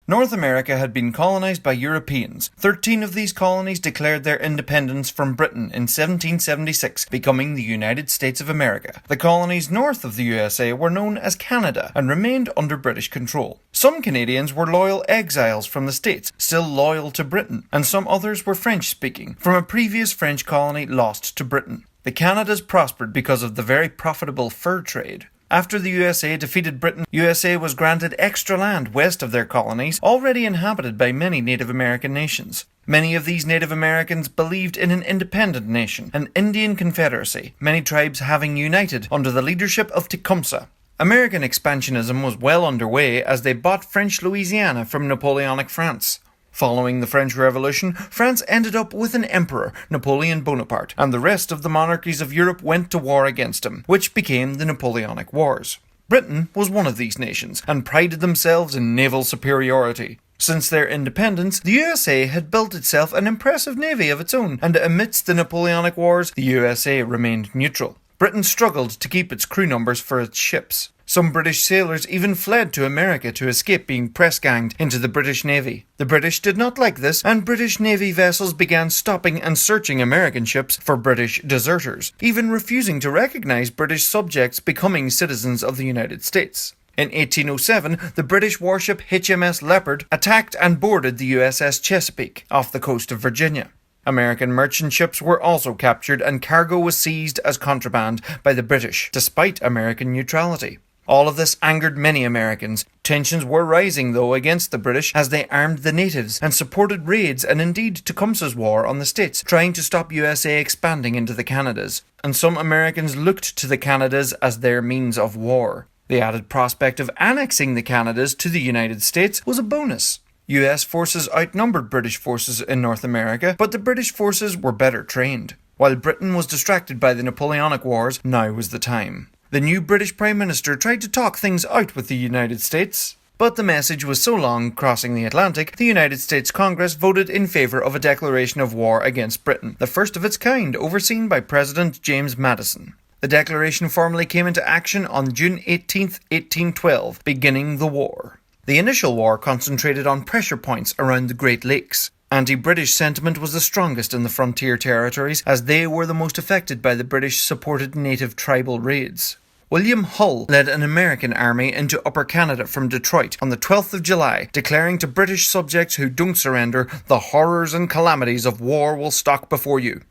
North America had been colonized by Europeans. 13 of these colonies declared their independence from Britain in 1776, becoming the United States of America. The colonies north of the USA were known as Canada and remained under British control. Some Canadians were loyal exiles from the States, still loyal to Britain, and some others were French-speaking, from a previous French colony lost to Britain. The Canadas prospered because of the very profitable fur trade. After the USA defeated Britain, USA was granted extra land west of their colonies, already inhabited by many Native American nations. Many of these Native Americans believed in an independent nation, an Indian confederacy, many tribes having united under the leadership of Tecumseh. American expansionism was well underway as they bought French Louisiana from Napoleonic France. Following the French Revolution, France ended up with an emperor, Napoleon Bonaparte, and the rest of the monarchies of Europe went to war against him, which became the Napoleonic Wars. Britain was one of these nations, and prided themselves in naval superiority. Since their independence, the USA had built itself an impressive navy of its own, and amidst the Napoleonic Wars, the USA remained neutral. Britain struggled to keep its crew numbers for its ships. Some British sailors even fled to America to escape being press-ganged into the British Navy. The British did not like this, and British Navy vessels began stopping and searching American ships for British deserters, even refusing to recognise British subjects becoming citizens of the United States. In 1807, the British warship HMS Leopard attacked and boarded the USS Chesapeake off the coast of Virginia. American merchant ships were also captured and cargo was seized as contraband by the British, despite American neutrality. All of this angered many Americans. Tensions were rising, though, against the British as they armed the natives and supported raids and indeed Tecumseh's war on the States, trying to stop USA expanding into the Canadas. And some Americans looked to the Canadas as their means of war. The added prospect of annexing the Canadas to the United States was a bonus. US forces outnumbered British forces in North America, but the British forces were better trained. While Britain was distracted by the Napoleonic Wars, now was the time. The new British Prime Minister tried to talk things out with the United States, but the message was so long crossing the Atlantic, the United States Congress voted in favour of a declaration of war against Britain, the first of its kind, overseen by President James Madison. The declaration formally came into action on June 18, 1812, beginning the war. The initial war concentrated on pressure points around the Great Lakes. Anti-British sentiment was the strongest in the frontier territories, as they were the most affected by the British-supported native tribal raids. William Hull led an American army into Upper Canada from Detroit on the 12th of July, declaring to British subjects who don't surrender, "The horrors and calamities of war will stalk before you."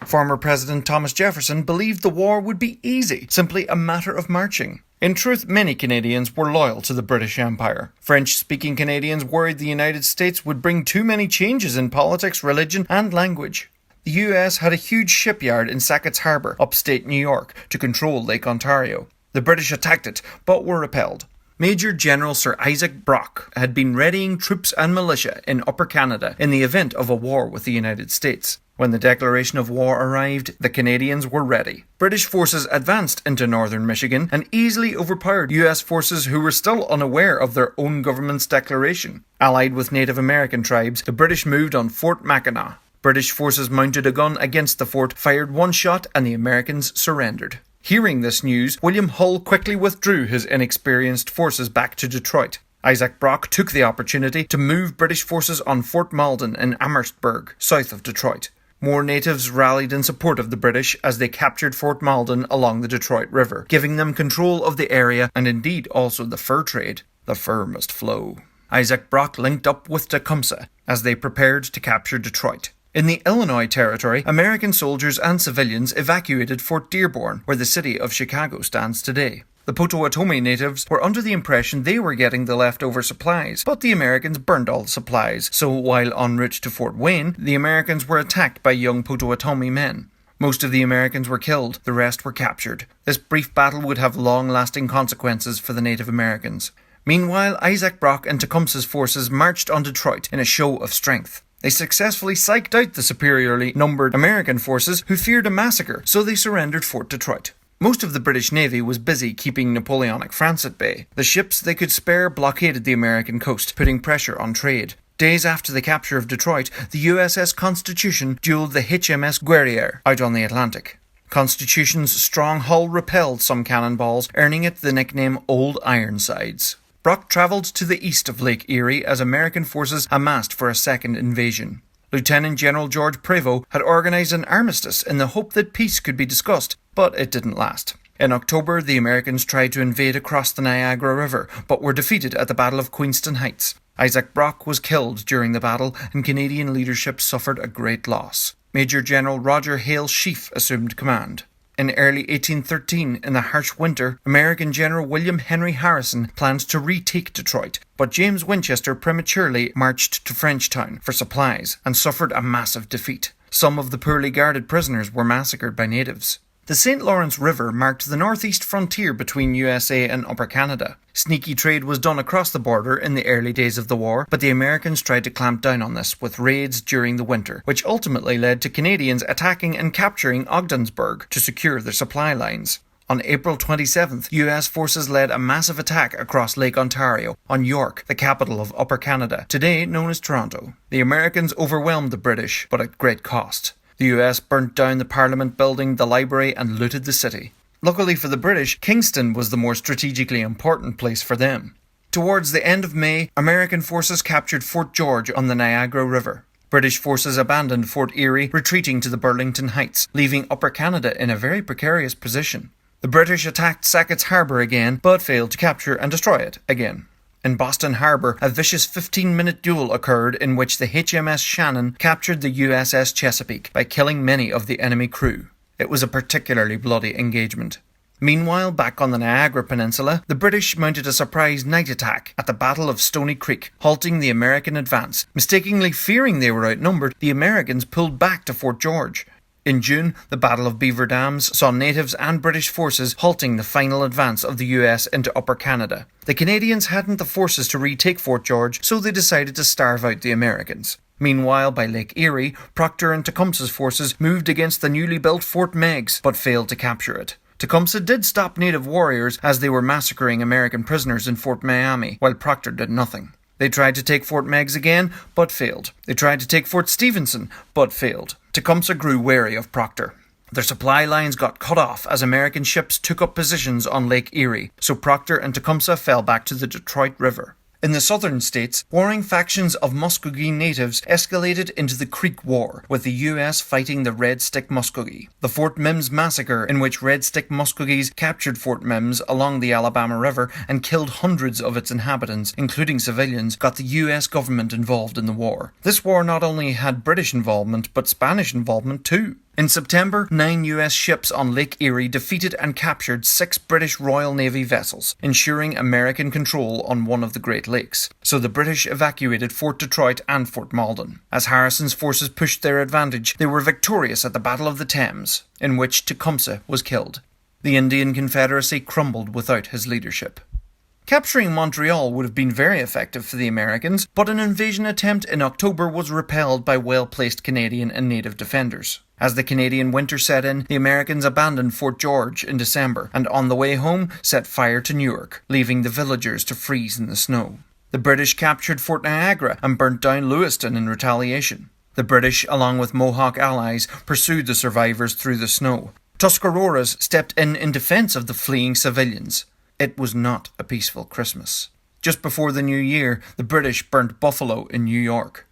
Former President Thomas Jefferson believed the war would be easy, simply a matter of marching. In truth, many Canadians were loyal to the British Empire. French-speaking Canadians worried the United States would bring too many changes in politics, religion, and language. The US had a huge shipyard in Sackett's Harbour, upstate New York, to control Lake Ontario. The British attacked it, but were repelled. Major General Sir Isaac Brock had been readying troops and militia in Upper Canada in the event of a war with the United States. When the declaration of war arrived, the Canadians were ready. British forces advanced into northern Michigan and easily overpowered US forces who were still unaware of their own government's declaration. Allied with Native American tribes, the British moved on Fort Mackinac. British forces mounted a gun against the fort, fired one shot, and the Americans surrendered. Hearing this news, William Hull quickly withdrew his inexperienced forces back to Detroit. Isaac Brock took the opportunity to move British forces on Fort Malden in Amherstburg, south of Detroit. More natives rallied in support of the British as they captured Fort Malden along the Detroit River, giving them control of the area and indeed also the fur trade. The fur must flow. Isaac Brock linked up with Tecumseh as they prepared to capture Detroit. In the Illinois Territory, American soldiers and civilians evacuated Fort Dearborn, where the city of Chicago stands today. The Potawatomi natives were under the impression they were getting the leftover supplies, but the Americans burned all the supplies, so while en route to Fort Wayne, the Americans were attacked by young Potawatomi men. Most of the Americans were killed, the rest were captured. This brief battle would have long-lasting consequences for the Native Americans. Meanwhile, Isaac Brock and Tecumseh's forces marched on Detroit in a show of strength. They successfully psyched out the superiorly numbered American forces who feared a massacre, so they surrendered Fort Detroit. Most of the British Navy was busy keeping Napoleonic France at bay. The ships they could spare blockaded the American coast, putting pressure on trade. Days after the capture of Detroit, the USS Constitution duelled the HMS Guerriere out on the Atlantic. Constitution's strong hull repelled some cannonballs, earning it the nickname Old Ironsides. Brock travelled to the east of Lake Erie as American forces amassed for a second invasion. Lieutenant General George Prevost had organised an armistice in the hope that peace could be discussed, but it didn't last. In October, the Americans tried to invade across the Niagara River, but were defeated at the Battle of Queenston Heights. Isaac Brock was killed during the battle, and Canadian leadership suffered a great loss. Major General Roger Hale Sheaffe assumed command. In early 1813, in the harsh winter, American General William Henry Harrison planned to retake Detroit, but James Winchester prematurely marched to Frenchtown for supplies and suffered a massive defeat. Some of the poorly guarded prisoners were massacred by natives. The St. Lawrence River marked the northeast frontier between USA and Upper Canada. Sneaky trade was done across the border in the early days of the war, but the Americans tried to clamp down on this with raids during the winter, which ultimately led to Canadians attacking and capturing Ogdensburg to secure their supply lines. On April 27th, US forces led a massive attack across Lake Ontario on York, the capital of Upper Canada, today known as Toronto. The Americans overwhelmed the British, but at great cost. The US burnt down the Parliament building, the library, and looted the city. Luckily for the British, Kingston was the more strategically important place for them. Towards the end of May, American forces captured Fort George on the Niagara River. British forces abandoned Fort Erie, retreating to the Burlington Heights, leaving Upper Canada in a very precarious position. The British attacked Sackett's Harbour again, but failed to capture and destroy it again. In Boston Harbour, a vicious 15-minute duel occurred in which the HMS Shannon captured the USS Chesapeake by killing many of the enemy crew. It was a particularly bloody engagement. Meanwhile, back on the Niagara Peninsula, the British mounted a surprise night attack at the Battle of Stony Creek, halting the American advance. Mistakenly fearing they were outnumbered, the Americans pulled back to Fort George. In June, the Battle of Beaver Dams saw natives and British forces halting the final advance of the US into Upper Canada. The Canadians hadn't the forces to retake Fort George, so they decided to starve out the Americans. Meanwhile, by Lake Erie, Procter and Tecumseh's forces moved against the newly built Fort Meigs, but failed to capture it. Tecumseh did stop native warriors as they were massacring American prisoners in Fort Miami, while Procter did nothing. They tried to take Fort Meigs again, but failed. They tried to take Fort Stephenson, but failed. Tecumseh grew wary of Procter. Their supply lines got cut off as American ships took up positions on Lake Erie, so Procter and Tecumseh fell back to the Detroit River. In the southern states, warring factions of Muskogee natives escalated into the Creek War, with the US fighting the Red Stick Muskogee. The Fort Mims Massacre, in which Red Stick Muskogees captured Fort Mims along the Alabama River and killed hundreds of its inhabitants, including civilians, got the US government involved in the war. This war not only had British involvement, but Spanish involvement too. In September, 9 US ships on Lake Erie defeated and captured 6 British Royal Navy vessels, ensuring American control on one of the Great Lakes. So the British evacuated Fort Detroit and Fort Malden. As Harrison's forces pushed their advantage, they were victorious at the Battle of the Thames, in which Tecumseh was killed. The Indian Confederacy crumbled without his leadership. Capturing Montreal would have been very effective for the Americans, but an invasion attempt in October was repelled by well-placed Canadian and native defenders. As the Canadian winter set in, the Americans abandoned Fort George in December and on the way home set fire to Newark, leaving the villagers to freeze in the snow. The British captured Fort Niagara and burnt down Lewiston in retaliation. The British, along with Mohawk allies, pursued the survivors through the snow. Tuscaroras stepped in defence of the fleeing civilians. It was not a peaceful Christmas. Just before the new year, the British burnt Buffalo in New York.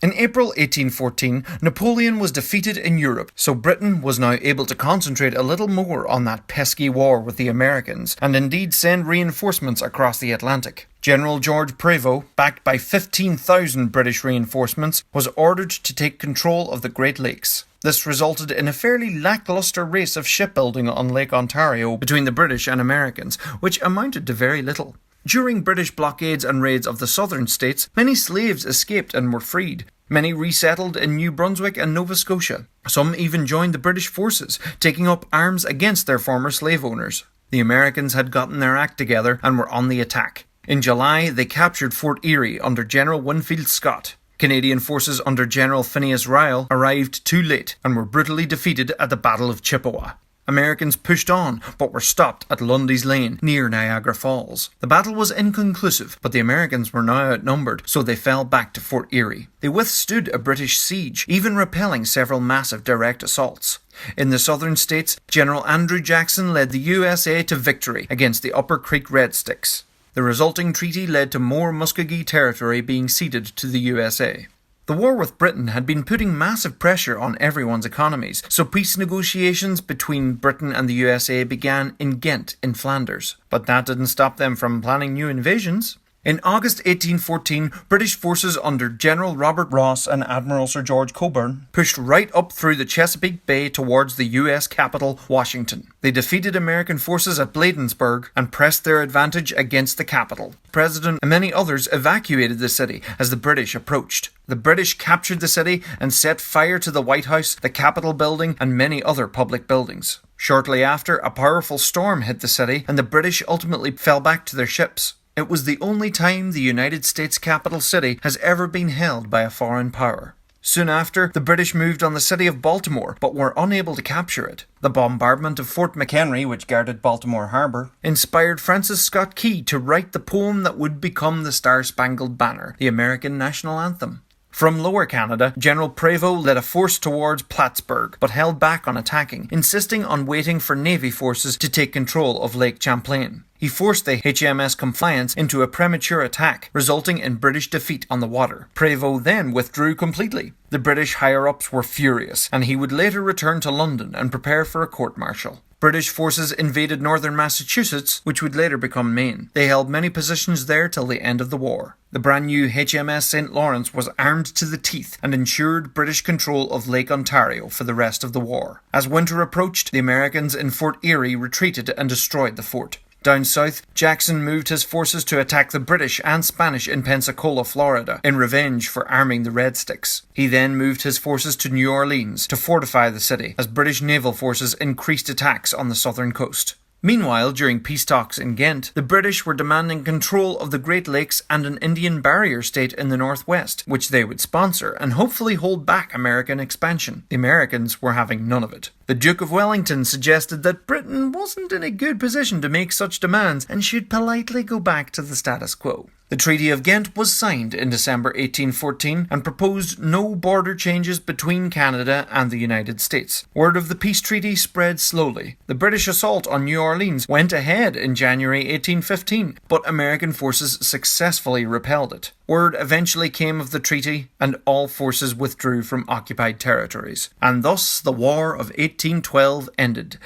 In April 1814, Napoleon was defeated in Europe, so Britain was now able to concentrate a little more on that pesky war with the Americans, and indeed send reinforcements across the Atlantic. General George Prevost, backed by 15,000 British reinforcements, was ordered to take control of the Great Lakes. This resulted in a fairly lacklustre race of shipbuilding on Lake Ontario between the British and Americans, which amounted to very little. During British blockades and raids of the southern states, many slaves escaped and were freed. Many resettled in New Brunswick and Nova Scotia. Some even joined the British forces, taking up arms against their former slave owners. The Americans had gotten their act together and were on the attack. In July, they captured Fort Erie under General Winfield Scott. Canadian forces under General Phineas Ryle arrived too late and were brutally defeated at the Battle of Chippewa. Americans pushed on, but were stopped at Lundy's Lane, near Niagara Falls. The battle was inconclusive, but the Americans were now outnumbered, so they fell back to Fort Erie. They withstood a British siege, even repelling several massive direct assaults. In the southern states, General Andrew Jackson led the USA to victory against the Upper Creek Red Sticks. The resulting treaty led to more Muskogee territory being ceded to the USA. The war with Britain had been putting massive pressure on everyone's economies, so peace negotiations between Britain and the USA began in Ghent in Flanders. But that didn't stop them from planning new invasions. In August 1814, British forces under General Robert Ross and Admiral Sir George Cockburn pushed right up through the Chesapeake Bay towards the US capital, Washington. They defeated American forces at Bladensburg and pressed their advantage against the capital. The President and many others evacuated the city as the British approached. The British captured the city and set fire to the White House, the Capitol building, and many other public buildings. Shortly after, a powerful storm hit the city, and the British ultimately fell back to their ships. It was the only time the United States capital city has ever been held by a foreign power. Soon after, the British moved on the city of Baltimore, but were unable to capture it. The bombardment of Fort McHenry, which guarded Baltimore Harbour, inspired Francis Scott Key to write the poem that would become the Star-Spangled Banner, the American National Anthem. From Lower Canada, General Prevost led a force towards Plattsburgh, but held back on attacking, insisting on waiting for Navy forces to take control of Lake Champlain. He forced the HMS Compliance into a premature attack, resulting in British defeat on the water. Prevost then withdrew completely. The British higher-ups were furious, and he would later return to London and prepare for a court-martial. British forces invaded northern Massachusetts, which would later become Maine. They held many positions there till the end of the war. The brand new HMS St. Lawrence was armed to the teeth and ensured British control of Lake Ontario for the rest of the war. As winter approached, the Americans in Fort Erie retreated and destroyed the fort. Down south, Jackson moved his forces to attack the British and Spanish in Pensacola, Florida, in revenge for arming the Red Sticks. He then moved his forces to New Orleans to fortify the city, as British naval forces increased attacks on the southern coast. Meanwhile, during peace talks in Ghent, the British were demanding control of the Great Lakes and an Indian barrier state in the northwest, which they would sponsor and hopefully hold back American expansion. The Americans were having none of it. The Duke of Wellington suggested that Britain wasn't in a good position to make such demands and should politely go back to the status quo. The Treaty of Ghent was signed in December 1814 and proposed no border changes between Canada and the United States. Word of the peace treaty spread slowly. The British assault on New Orleans went ahead in January 1815, but American forces successfully repelled it. Word eventually came of the treaty, and all forces withdrew from occupied territories. And thus the War of 1812 ended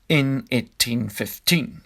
in 1815.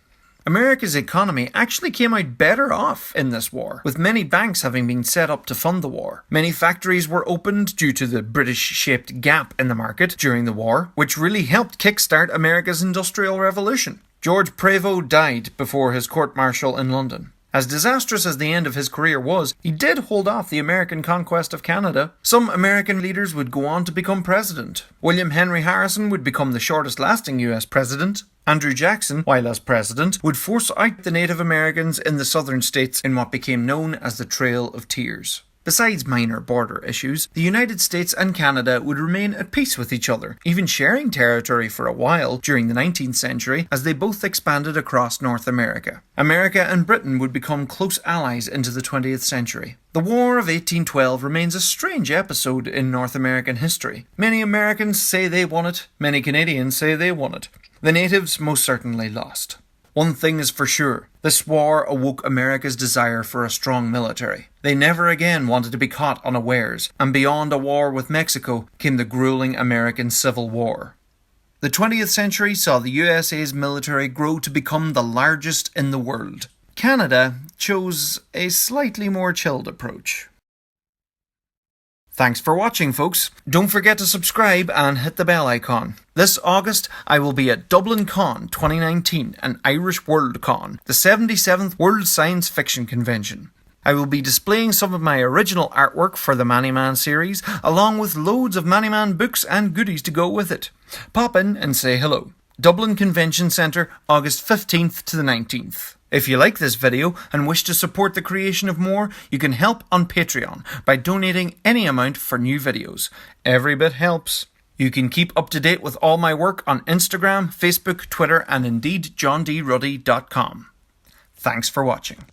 America's economy actually came out better off in this war, with many banks having been set up to fund the war. Many factories were opened due to the British-shaped gap in the market during the war, which really helped kickstart America's Industrial Revolution. George Prevost died before his court-martial in London. As disastrous as the end of his career was, he did hold off the American conquest of Canada. Some American leaders would go on to become president. William Henry Harrison would become the shortest-lasting US president. Andrew Jackson, while as president, would force out the Native Americans in the southern states in what became known as the Trail of Tears. Besides minor border issues, the United States and Canada would remain at peace with each other, even sharing territory for a while during the 19th century as they both expanded across North America. America and Britain would become close allies into the 20th century. The War of 1812 remains a strange episode in North American history. Many Americans say they won it, many Canadians say they won it. The natives most certainly lost. One thing is for sure, this war awoke America's desire for a strong military. They never again wanted to be caught unawares, and beyond a war with Mexico came the grueling American Civil War. The 20th century saw the USA's military grow to become the largest in the world. Canada chose a slightly more chilled approach. Thanks for watching, folks. Don't forget to subscribe and hit the bell icon. This August, I will be at Dublin Con 2019 and Irish World Con, the 77th World Science Fiction Convention. I will be displaying some of my original artwork for the Manny Man series, along with loads of Manny Man books and goodies to go with it. Pop in and say hello. Dublin Convention Centre, August 15th to the 19th. If you like this video and wish to support the creation of more, you can help on Patreon by donating any amount for new videos. Every bit helps. You can keep up to date with all my work on Instagram, Facebook, Twitter, and indeed johndruddy.com. Thanks for watching.